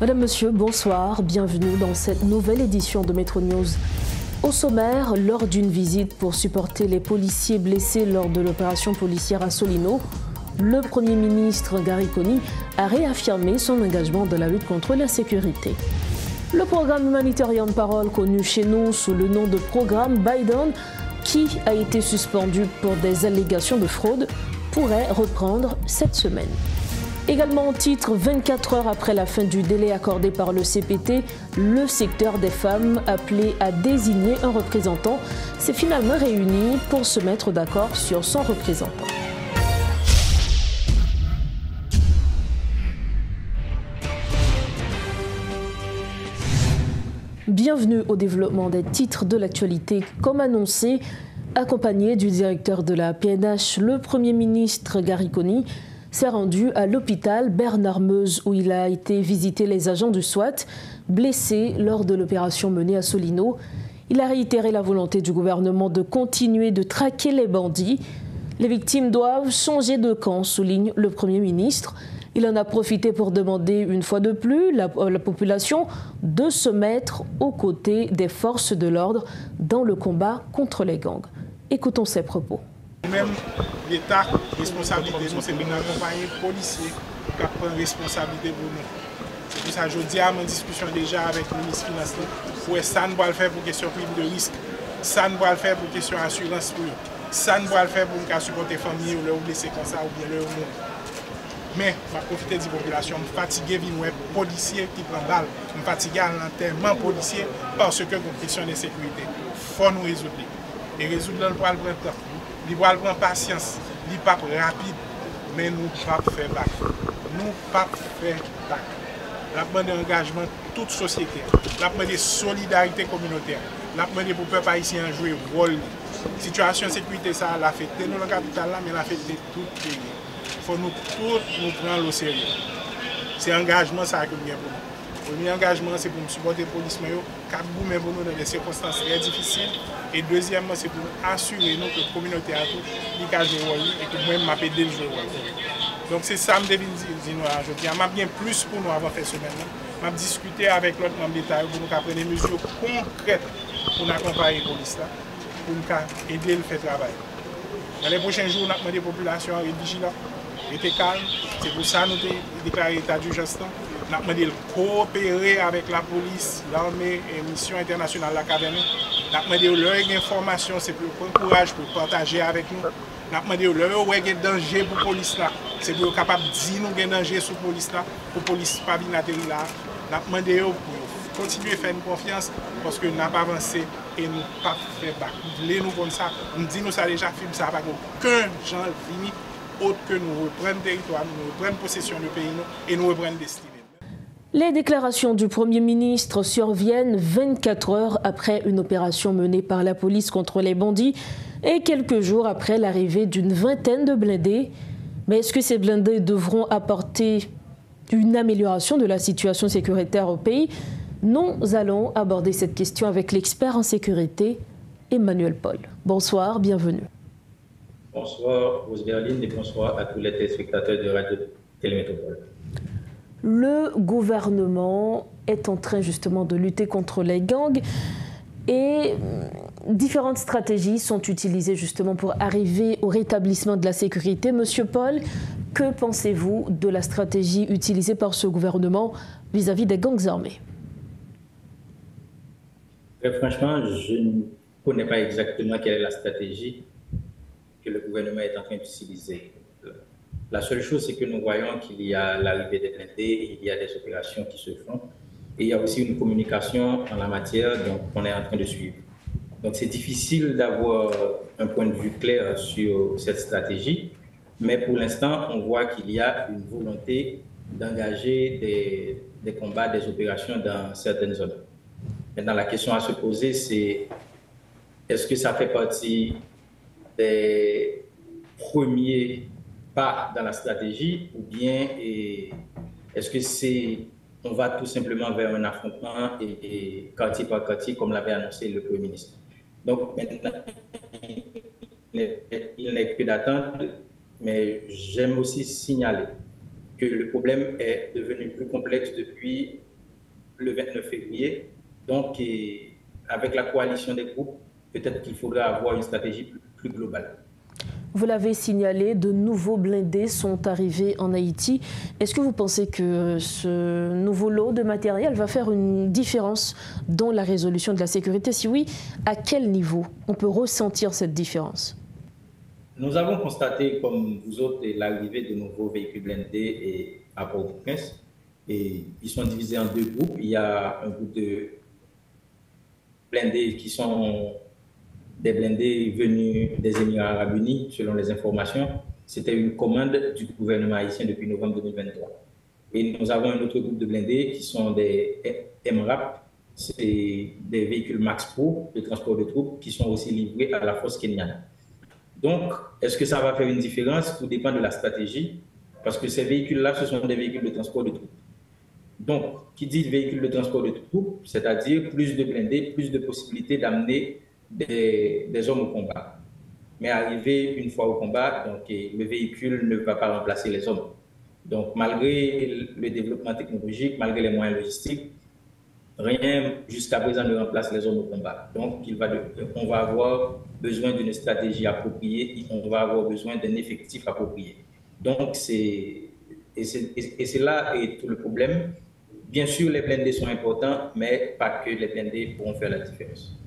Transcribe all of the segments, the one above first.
Madame, Monsieur, bonsoir. Bienvenue dans cette nouvelle édition de Métro News. Au sommaire, lors d'une visite pour supporter les policiers blessés lors de l'opération policière à Solino, le Premier ministre Gary Conille a réaffirmé son engagement dans la lutte contre l'insécurité. Le programme humanitaire Parole, connu chez nous sous le nom de programme Biden, qui a été suspendu pour des allégations de fraude, pourrait reprendre cette semaine. Également en titre, 24 heures après la fin du délai accordé par le CPT, le secteur des femmes appelé à désigner un représentant s'est finalement réuni pour se mettre d'accord sur son représentant. Bienvenue au développement des titres de l'actualité. Comme annoncé, accompagné du directeur de la PNH, le Premier ministre Gary Conille s'est rendu à l'hôpital Bernard Meuse où il a été visiter les agents du SWAT blessés lors de l'opération menée à Solino. Il a réitéré la volonté du gouvernement de continuer de traquer les bandits. Les victimes doivent changer de camp, souligne le Premier ministre. Il en a profité pour demander une fois de plus la population de se mettre aux côtés des forces de l'ordre dans le combat contre les gangs. Écoutons ses propos. Même l'État, responsabilité, nous, c'est de accompagner les policiers qui prennent responsabilité pour nous. C'est pour ça que je dis à ma discussion déjà avec le ministre Finance, où ça ne va le faire pour question prime de risque, ça ne va le faire pour question assurance, ça ne va le faire pour nous supporter les familles ou leur blessés comme ça ou bien leur mort. Mais je vais profiter de la population, je suis fatigué de voir les policiers qui prennent balle, je suis fatigué à l'enterrement policier parce que pour question de sécurité, il faut nous résoudre. Et résoudre le problème prend temps. Il va prendre patience, il n'est pas rapide, mais nous ne pouvons pas faire bac. Nous ne pouvons pas faire bac. La demande d'engagement de toute société, la demande de solidarité communautaire, la demande pour le peuple haïtien jouer rôle. La situation de sécurité, ça l'a fait nous dans la capitale, mais elle a fait tout le pays. Il faut nous tous nous prendre au sérieux. C'est l'engagement ça que nous avons pour nous. Le premier engagement, c'est pour nous supporter les policiers, pour nous dans des circonstances très difficiles. Et deuxièmement, c'est pour nous assurer que la communauté a tout, qui a joué et que moi-même m'a aidé le jouer. Donc c'est ça que je devine dire aujourd'hui. Je bien plus pour nous avant de faire ce semaine. Je vais discuter avec l'autre membre d'État pour nous prendre des mesures concrètes pour nous accompagner les policiers, pour nous aider à faire le travail. Dans les prochains jours, nous avons demandé à la population à être vigilante, rester calme. C'est pour ça que nous avons déclaré l'état d'urgence. Nous avons demandé de coopérer avec la police, l'armée et la mission internationale de la caverne. Nous avons demandé de leur information, c'est pour prendre courage pour partager avec nous. Nous avons demandé de leur danger pour la police, c'est pour être capable de dire nous qu'il y a danger sur la police, pour la police ne pas venir atterrir là. Nous avons demandé pour continuer à faire une confiance parce que nous n'avons pas avancé et nous n'avons pas fait bac. Nous voulons nous comme ça, nous disons ça déjà, film ça, pas aucun genre fini autre que nous reprendre le territoire, nous reprendre possession du pays et nous reprendre destinée. Les déclarations du Premier ministre surviennent 24 heures après une opération menée par la police contre les bandits et quelques jours après l'arrivée d'une vingtaine de blindés. Mais est-ce que ces blindés devront apporter une amélioration de la situation sécuritaire au pays? Nous allons aborder cette question avec l'expert en sécurité, Emmanuel Paul. Bonsoir, bienvenue. Bonsoir, Rose Berline, et bonsoir à tous les téléspectateurs de Radio Télémétropole. Le gouvernement est en train justement de lutter contre les gangs et différentes stratégies sont utilisées justement pour arriver au rétablissement de la sécurité. Monsieur Paul, que pensez-vous de la stratégie utilisée par ce gouvernement vis-à-vis des gangs armés? Très franchement, je ne connais pas exactement quelle est la stratégie que le gouvernement est en train d'utiliser. La seule chose, c'est que nous voyons qu'il y a l'arrivée des blindés, il y a des opérations qui se font, et il y a aussi une communication en la matière qu'on est en train de suivre. Donc c'est difficile d'avoir un point de vue clair sur cette stratégie, mais pour l'instant, on voit qu'il y a une volonté d'engager des combats, des opérations dans certaines zones. Maintenant, la question à se poser, c'est est-ce que ça fait partie des premiers pas dans la stratégie ou bien est-ce que on va tout simplement vers un affrontement et quartier par quartier comme l'avait annoncé le Premier ministre. Donc maintenant, il n'est que d'attendre, mais j'aime aussi signaler que le problème est devenu plus complexe depuis le 29 février. Donc, avec la coalition des groupes, peut-être qu'il faudra avoir une stratégie plus globale. Vous l'avez signalé, de nouveaux blindés sont arrivés en Haïti. Est-ce que vous pensez que ce nouveau lot de matériel va faire une différence dans la résolution de la sécurité? Si oui, à quel niveau on peut ressentir cette différence? Nous avons constaté, comme vous autres, l'arrivée de nouveaux véhicules blindés à Port-au-Prince. Et ils sont divisés en deux groupes. Il y a un groupe de blindés qui sont des blindés venus des Émirats Arabes Unis, selon les informations. C'était une commande du gouvernement haïtien depuis novembre 2023. Et nous avons un autre groupe de blindés qui sont des MRAP, c'est des véhicules Max Pro de transport de troupes qui sont aussi livrés à la force kenyane. Donc, est-ce que ça va faire une différence? Tout dépend de la stratégie, parce que ces véhicules-là, ce sont des véhicules de transport de troupes. Donc, qui dit véhicule de transport de troupes, c'est-à-dire plus de blindés, plus de possibilités d'amener des hommes au combat. Mais arrivé une fois au combat, donc, le véhicule ne va pas remplacer les hommes. Donc, malgré le développement technologique, malgré les moyens logistiques, rien jusqu'à présent ne remplace les hommes au combat. Donc, on va avoir besoin d'une stratégie appropriée, on va avoir besoin d'un effectif approprié. Donc, c'est là est tout le problème. Bien sûr, les blindés sont importants, mais pas que les blindés pourront faire la différence.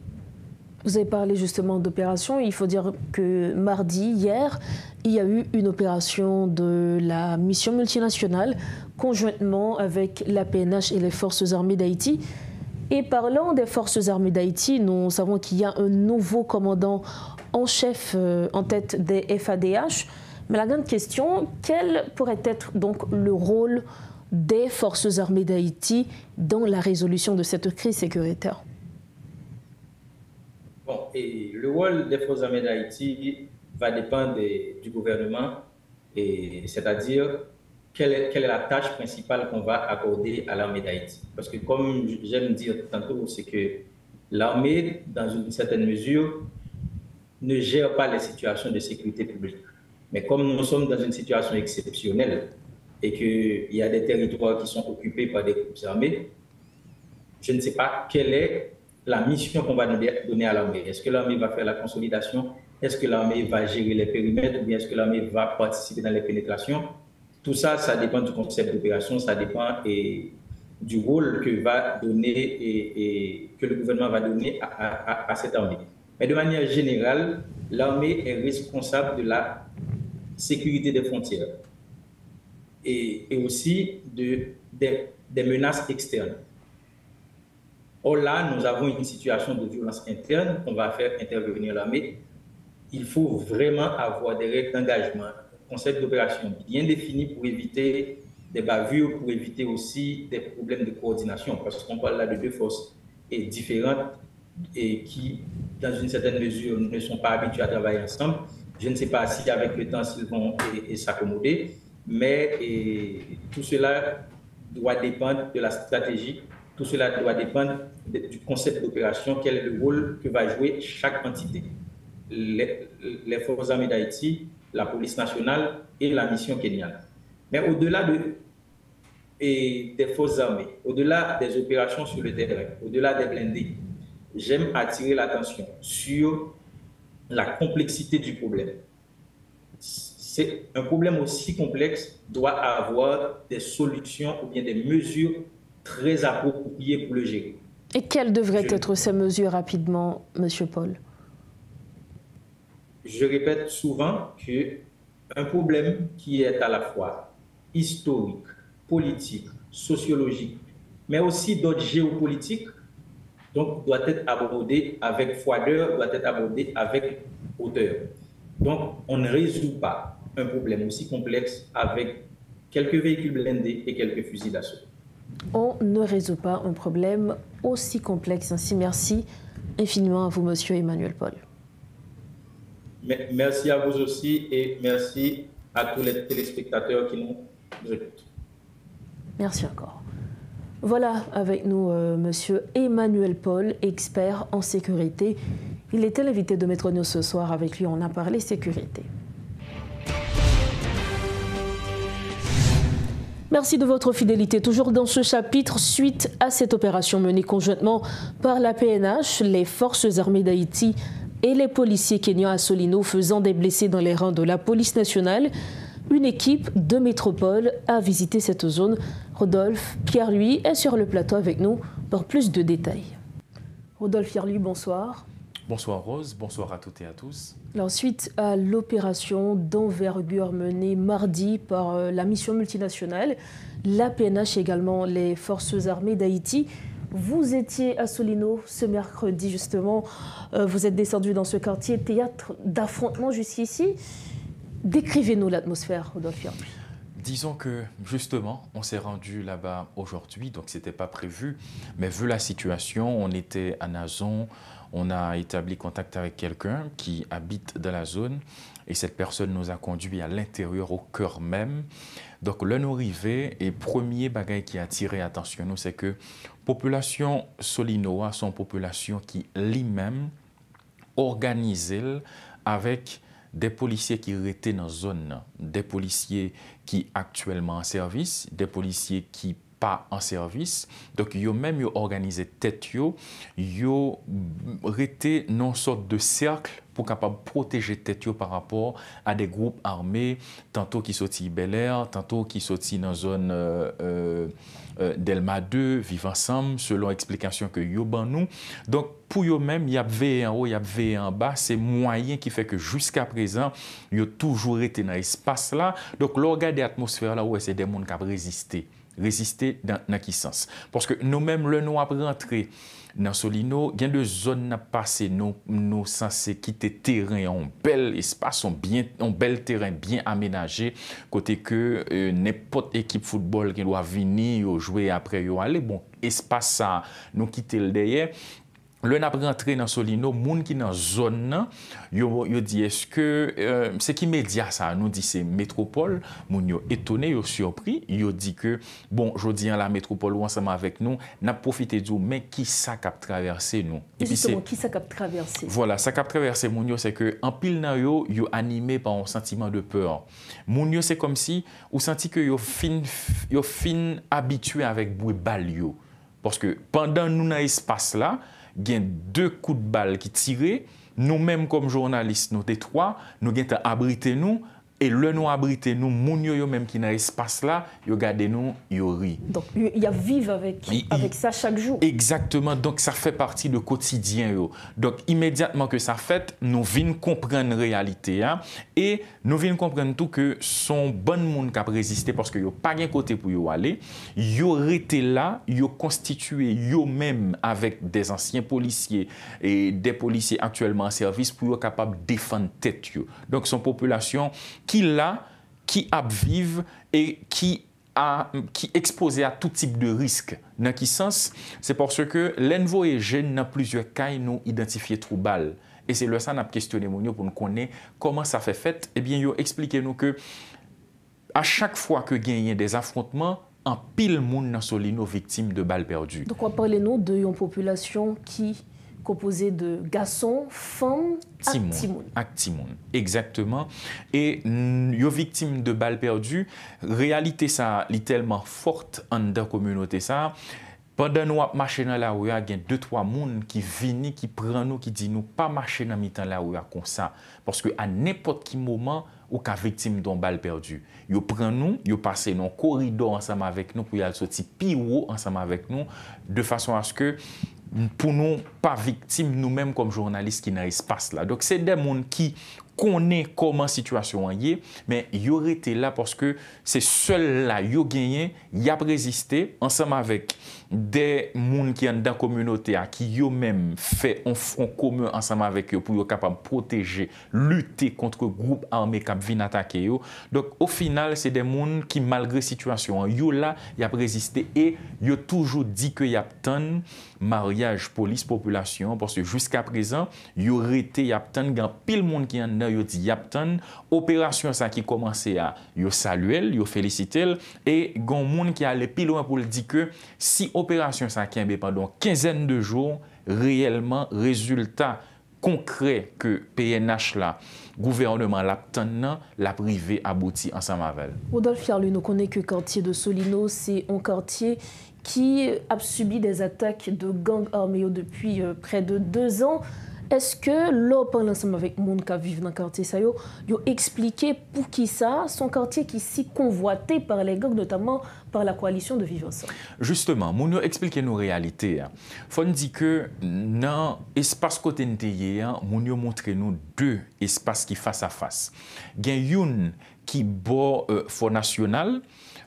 Vous avez parlé justement d'opération. Il faut dire que mardi, hier, il y a eu une opération de la mission multinationale conjointement avec la PNH et les forces armées d'Haïti. Et parlant des forces armées d'Haïti, nous savons qu'il y a un nouveau commandant en chef en tête des FADH. Mais la grande question, quel pourrait être donc le rôle des forces armées d'Haïti dans la résolution de cette crise sécuritaire? Bon, et le rôle des forces armées d'Haïti va dépendre du gouvernement, c'est-à-dire quelle est la tâche principale qu'on va accorder à l'armée d'Haïti. Parce que comme j'aime dire tantôt, c'est que l'armée, dans une certaine mesure, ne gère pas les situations de sécurité publique. Mais comme nous sommes dans une situation exceptionnelle et qu'il y a des territoires qui sont occupés par des groupes armés, je ne sais pas quelle est la mission qu'on va donner à l'armée. Est-ce que l'armée va faire la consolidation? Est-ce que l'armée va gérer les périmètres? Ou bien est-ce que l'armée va participer dans les pénétrations? Tout ça, ça dépend du concept d'opération, ça dépend du rôle que le gouvernement va donner à cette armée. Mais de manière générale, l'armée est responsable de la sécurité des frontières et aussi des menaces externes. Or là, nous avons une situation de violence interne qu'on va faire intervenir l'armée. Il faut vraiment avoir des règles d'engagement, un concept d'opération bien défini pour éviter des bavures, pour éviter aussi des problèmes de coordination, parce qu'on parle là de deux forces différentes et qui, dans une certaine mesure, ne sont pas habitués à travailler ensemble. Je ne sais pas si avec le temps, s'ils vont s'accommoder, mais tout cela doit dépendre de la stratégie. Tout cela doit dépendre du concept d'opération, quel est le rôle que va jouer chaque entité. Les forces armées d'Haïti, la police nationale et la mission kenyane. Mais au-delà des forces armées, au-delà des opérations sur le terrain, au-delà des blindés, j'aime attirer l'attention sur la complexité du problème. C'est un problème aussi complexe doit avoir des solutions ou bien des mesures très appropriées pour le gérer. Et quelles devraient être ces mesures rapidement, M. Paul? Je répète souvent qu'un problème qui est à la fois historique, politique, sociologique, mais aussi d'ordre géopolitique, donc doit être abordé avec froideur, doit être abordé avec hauteur. Donc, on ne résout pas un problème aussi complexe avec quelques véhicules blindés et quelques fusils d'assaut. On ne résout pas un problème aussi complexe. Ainsi, merci infiniment à vous, Monsieur Emmanuel Paul. Merci à vous aussi et merci à tous les téléspectateurs qui nous écoutent. Merci encore. Voilà avec nous Monsieur Emmanuel Paul, expert en sécurité. Il était l'invité de Métro News ce soir. Avec lui, on a parlé sécurité. Merci de votre fidélité. Toujours dans ce chapitre, suite à cette opération menée conjointement par la PNH, les forces armées d'Haïti et les policiers kenyans à Solino faisant des blessés dans les rangs de la police nationale, une équipe de métropole a visité cette zone. Rodolphe Pierre-Louis est sur le plateau avec nous pour plus de détails. Rodolphe Pierre-Louis, bonsoir. Bonsoir Rose, bonsoir à toutes et à tous. Alors, suite à l'opération d'envergure menée mardi par la mission multinationale, la PNH et également les forces armées d'Haïti, vous étiez à Solino ce mercredi justement, vous êtes descendu dans ce quartier, théâtre d'affrontement jusqu'ici. Décrivez-nous l'atmosphère, Rodolphe Pierre-Louis. Disons que justement, on s'est rendu là-bas aujourd'hui, donc ce n'était pas prévu, mais vu la situation, on était à Nazon. On a établi contact avec quelqu'un qui habite dans la zone et cette personne nous a conduits à l'intérieur, au cœur même. Donc, le nous arrivé et premier bagage qui a attiré attention nous, c'est que la population solinoa sont une population qui lui-même organisée avec des policiers qui étaient dans la zone, des policiers qui actuellement en service, des policiers qui pas en service. Donc, ils ont même organisé tête, ils ont été dans une sorte de cercle pour capable protéger tête par rapport à des groupes armés, tantôt qui sortent Bel Air, tantôt qui sortent dans la zone Delma 2, vivent ensemble, selon l'explication que yo ban nous. Donc, pour eux-mêmes, il y a veillé en haut, il y a veillé en bas. C'est moyen qui fait que jusqu'à présent, ils ont toujours été dans l'espace là. Donc, le regard de l'atmosphère là, c'est des gens qui ont résisté. Résister dans quel sens? Parce que nous-mêmes, le nous après rentrer dans Solino, il y a des zones à passer, nous censés quitter terrain en bel espace, en bel terrain bien aménagé, côté que n'importe équipe football qui doit venir jouer après yo aller, bon, espace ça, nous quitter le derrière. Le n'a rentré dans Solino, moun qui dans zone yo dit est-ce que c'est qui média ça nous dit c'est métropole, moun yo étonné, yo surpris, yo dit que bon, jodi la métropole ou ensemble avec nous, n'a profité du mais qui ça cap traverser nous. Et puis c'est qui ça cap traverser. Voilà, ça cap traverser moun yo c'est que en pile nan yo animé par un sentiment de peur. Moun yo c'est comme si ou senti que yo fin habitué avec bruit bal yo. Parce que pendant nous dans espace là, il y a 2 coups de balle qui tirent. Nous-mêmes, comme journalistes, nous sommes 3, nous avons abrité nous. Et le nous abrité nous, moun yo même qui dans l'espace là, yo gade nous, yo ri. Donc, il y a vivre avec ça chaque jour. Exactement. Donc, ça fait partie du quotidien. Yo. Donc, immédiatement que ça fait, nous venons comprendre la réalité. Hein, et nous venons comprendre tout que son bon monde qui a résisté parce que yo pas de côté pour yo aller. Yo été là, yo constitué yo même avec des anciens policiers et des policiers actuellement en service pour yo capable de défendre tête yo. Donc, son population qui a vive et qui exposé à tout type de risque. Dans quel sens? C'est parce que l'envo et jeune dans plusieurs cas nous identifier trouble. Et c'est là ça n'a questionné mon pour nous connaître comment ça fait. Eh bien, yo expliquez nous que à chaque fois que gagne des affrontements, en pile monde dans Solino victime de balles perdues. Donc on parle-nous de une population qui composé de garçons, femmes, Actimoun. Exactement. Et yo victime de balles perdues, réalité ça est tellement forte en la communauté ça. Pendant nous marcher dans la rue, il y a 2-3 personnes qui viennent, qui prennent nous, qui disent nous pas marcher dans la rue comme ça. Parce qu'à n'importe quel moment, ou qu'à victime d'un balle perdu. Ils prennent nous, ils passent dans un corridor ensemble avec nous, pour y aller sortir pire ensemble avec nous, de façon à ce que pour nous, pas victimes nous-mêmes comme journalistes qui dans l'espace là. Donc, c'est des gens qui connaissent comment la situation est, mais ils auraient été là parce que c'est seul là, ils ont gagné, ils ont résisté ensemble avec des gens qui sont dans la communauté, qui ont même fait un front commun ensemble avec eux pour être capable de protéger, lutter contre le groupe armé qui vient attaquer. Donc, au final, c'est des gens qui, malgré la situation, ils ont là, ils ont résisté et ils ont toujours dit qu'il y a un mariage police-population parce que jusqu'à présent, il aurait été, il y a pile monde qui en a dit, il y a opération ça qui commençait à saluer, il féliciter et il y a monde qui allait plus loin pour dire que si opération ça qui pendant quinzaine de jours, réellement résultat concret que PNH là, gouvernement l'abtenant, la privée aboutit ensemble avec. Rodolphe Fiarlu, nous connaissons que le quartier de Solino, c'est un quartier qui a subi des attaques de gangs armés depuis près de 2 ans. Est-ce que l'on ensemble avec le monde qui vit dans le quartier, ça a expliqué pour qui ça, son quartier qui est si convoité par les gangs, notamment par la coalition de Vivre Ensemble? Justement, nous avons expliqué nos réalités. Il faut dire que dans l'espace côté nous avons montré nous 2 espaces qui face à face. Il y a une qui est Fonds National,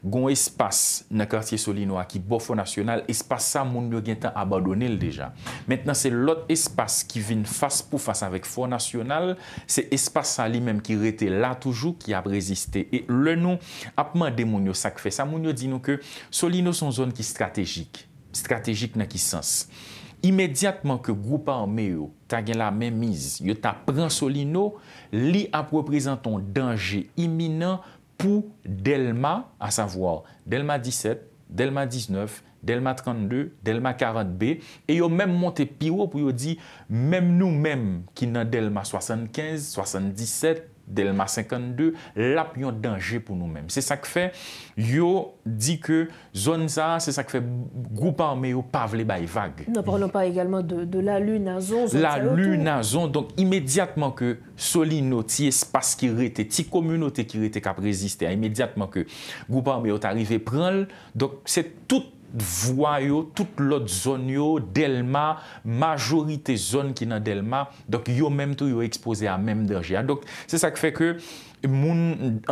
un espace dans le quartier Solinois qui est Fonds National, espace ça, nous avons abandonné déjà. Maintenant, c'est l'autre espace qui vient face pour face avec Fonds National, c'est espace ça lui-même qui était là toujours, qui a résisté. Et le nom a demandé Mounio ça fait ça. Mounio dit nous que Solino sont zone qui stratégique. Stratégique dans quel sens? Immédiatement que groupe armé ta gen la même mise, yo ta prend Solino, li a représente un danger imminent pour Delma, à savoir Delma 17, Delma 19, Delma 32, Delma 40B, et yo même monté piro pour yo dit même nous-mêmes qui dans Delma 75, 77, Delma 52, là il y a un danger pour nous-mêmes. C'est ça que fait, yo dit que zone ça, c'est ça que fait groupe armé yo pas vle bay vague. Ne parlons pas également de la Lunazon. La Lunazon, donc immédiatement que Solino, ti espace qui rete, ti communauté qui rete cap résister, immédiatement que groupe armé yo arrivé prendre, donc c'est tout voie yo, toute l'autre zone yo, Delma, majorité zone qui dans Delma, donc yo même tout yo exposé à même danger. Donc c'est ça qui fait que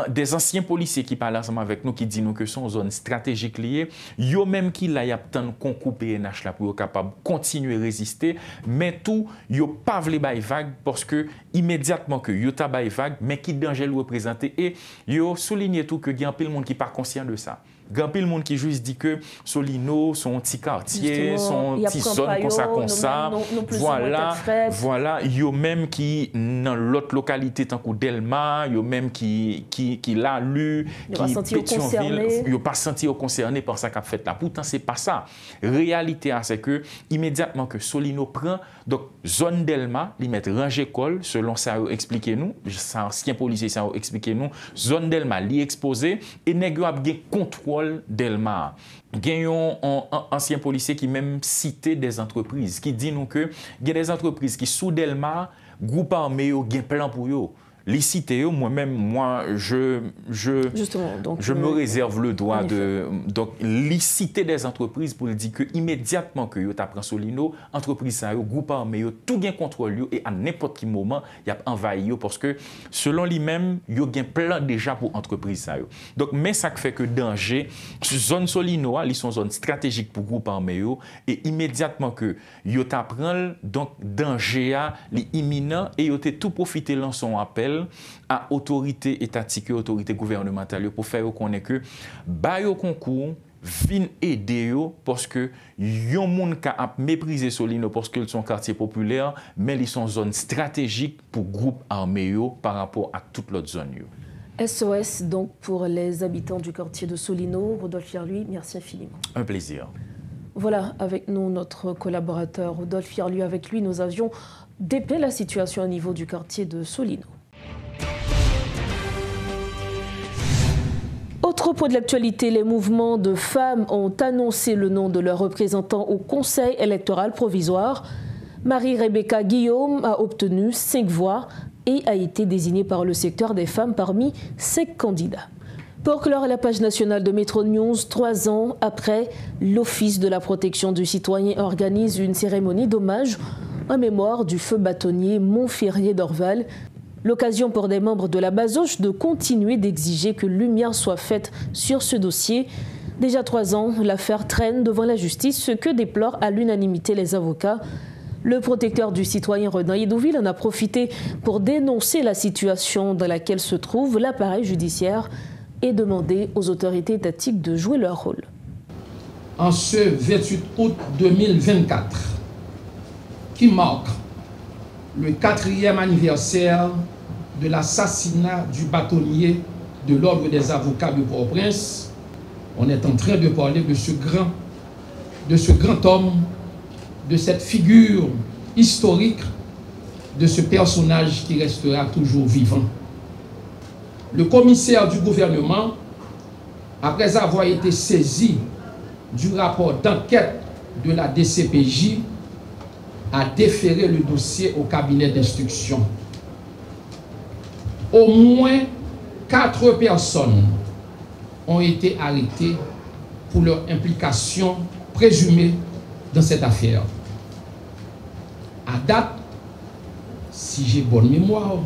des anciens policiers qui parlent ensemble avec nous, qui disent nous que sont zone stratégique liée, yo même qui là y a tant concours PNH là pour capable continuer à résister, mais tout yo pas vle bay vague parce que immédiatement que yo ta bay vague, mais qui danger le représenter et yo souligner tout que il y a un pile monde qui pas conscient de ça. Grand pile monde qui juste dit que Solino, son petit quartier, son petit zone comme ça, voilà, yo même qui dans l'autre localité tant que Delma, yo même qui l'a lu, qui Pétionville, yo pas senti concerné par ça qu'a fait là. Pourtant c'est pas ça. Réalité c'est que immédiatement que Solino prend donc zone Delma, li met rangé col selon ça expliquer nous, ça ancien policier ça expliquer nous, zone Delma li exposé et nèg yo a gen contrôle Delma. Il y a un ancien policier qui même cité des entreprises, qui dit nous que il y a des entreprises qui sous Delma, groupe armé, ont un plan pour eux. Les citer, moi-même, je me réserve le droit de donc liciter des entreprises pour dire que immédiatement que yo t'apprend Solino, entreprise ça yo, groupe armé yo, tout gain contrôle yo et à n'importe quel moment y a envahi yo parce que selon lui-même yo gain plan déjà pour entreprise ça yo. Donc mais ça fait que danger zone Solino, ils sont zone stratégique pour groupe armé yo et immédiatement que yo t'apprend donc danger a li imminent et yo tout profiter dans son appel à autorité étatique et autorité gouvernementale pour faire connaître que ba yo concours vin aider yo parce que yon moun ka a mépriser Solino parce que son quartier populaire mais ils sont zone stratégique pour groupe armé yo par rapport à toute l'autre zone yo. SOS donc pour les habitants du quartier de Solino. Rodolphe Fiarlu, merci infiniment. Un plaisir. Voilà, avec nous notre collaborateur Rodolphe Fiarlu. Avec lui, nous avions dépeint la situation au niveau du quartier de Solino. Autre point de l'actualité, les mouvements de femmes ont annoncé le nom de leurs représentants au Conseil électoral provisoire. Marie-Rebecca Guillaume a obtenu 5 voix et a été désignée par le secteur des femmes parmi 5 candidats. Pour clore la page nationale de Métro News, 3 ans après, l'Office de la protection du citoyen organise une cérémonie d'hommage en mémoire du feu bâtonnier Montferrier d'Orval. L'occasion pour des membres de la Bazoche de continuer d'exiger que lumière soit faite sur ce dossier. Déjà 3 ans, l'affaire traîne devant la justice, ce que déplorent à l'unanimité les avocats. Le protecteur du citoyen Renan Yedouville en a profité pour dénoncer la situation dans laquelle se trouve l'appareil judiciaire et demander aux autorités étatiques de jouer leur rôle. En ce 28 août 2024, qui marque le 4e anniversaire de l'assassinat du bâtonnier de l'Ordre des avocats de Port-au-Prince, on est en train de parler de ce grand homme, de cette figure historique de ce personnage qui restera toujours vivant. Le commissaire du gouvernement, après avoir été saisi du rapport d'enquête de la DCPJ, a déféré le dossier au cabinet d'instruction. Au moins 4 personnes ont été arrêtées pour leur implication présumée dans cette affaire. À date, si j'ai bonne mémoire,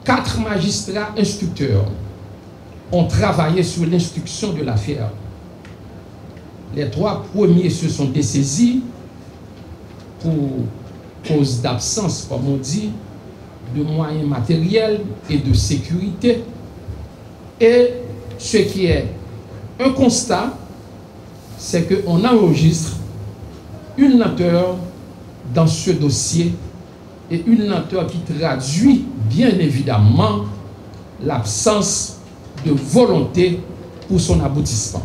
4 magistrats instructeurs ont travaillé sur l'instruction de l'affaire. Les 3 premiers se sont dessaisis pour cause d'absence, comme on dit, de moyens matériels et de sécurité. Et ce qui est un constat, c'est qu'on enregistre une lenteur dans ce dossier et une lenteur qui traduit bien évidemment l'absence de volonté pour son aboutissement.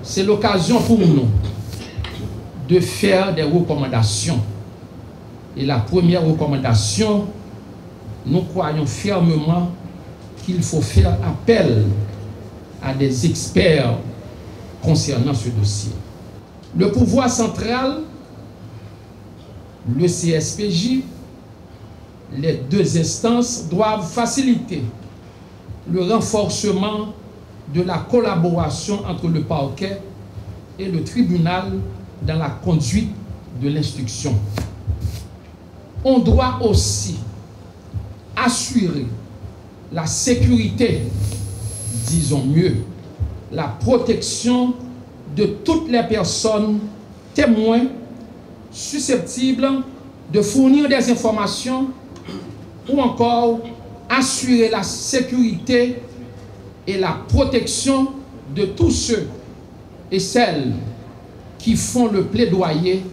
C'est l'occasion pour nous de faire des recommandations. Et la première recommandation, nous croyons fermement qu'il faut faire appel à des experts concernant ce dossier. Le pouvoir central, le CSPJ, les 2 instances doivent faciliter le renforcement de la collaboration entre le parquet et le tribunal dans la conduite de l'instruction. On doit aussi assurer la sécurité, disons mieux, la protection de toutes les personnes témoins susceptibles de fournir des informations ou encore assurer la sécurité et la protection de tous ceux et celles qui font le plaidoyer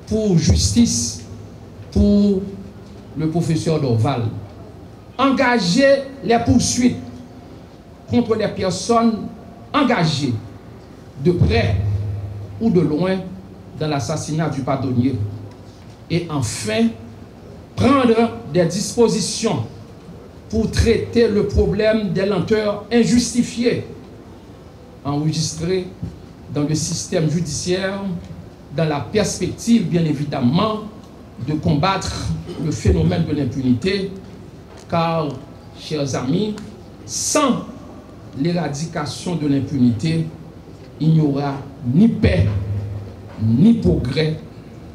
pour justice pour le professeur Dorval. Engager les poursuites contre les personnes engagées de près ou de loin dans l'assassinat du bâtonnier. Et enfin, prendre des dispositions pour traiter le problème des lenteurs injustifiées enregistrées dans le système judiciaire, dans la perspective, bien évidemment, de combattre le phénomène de l'impunité, car, chers amis, sans l'éradication de l'impunité, il n'y aura ni paix, ni progrès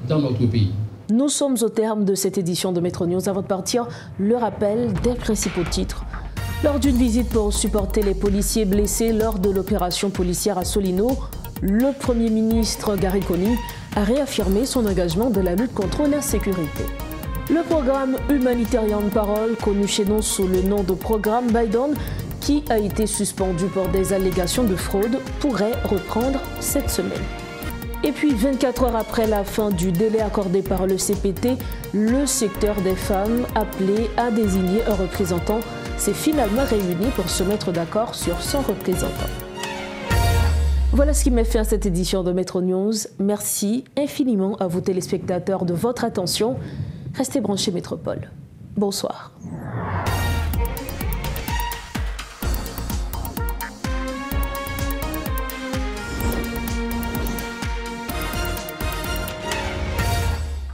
dans notre pays. Nous sommes au terme de cette édition de Métro News. Avant de partir, le rappel des principaux titres. Lors d'une visite pour supporter les policiers blessés lors de l'opération policière à Solino, le Premier ministre Gary Conille a réaffirmé son engagement de la lutte contre l'insécurité. Le programme Humanitarian Parole, connu chez nous sous le nom de programme Biden, qui a été suspendu pour des allégations de fraude, pourrait reprendre cette semaine. Et puis, 24 heures après la fin du délai accordé par le CPT, le secteur des femmes appelé à désigner un représentant s'est finalement réuni pour se mettre d'accord sur son représentant. Voilà ce qui met fin à cette édition de Métro News. Merci infiniment à vous téléspectateurs de votre attention. Restez branchés Métropole. Bonsoir.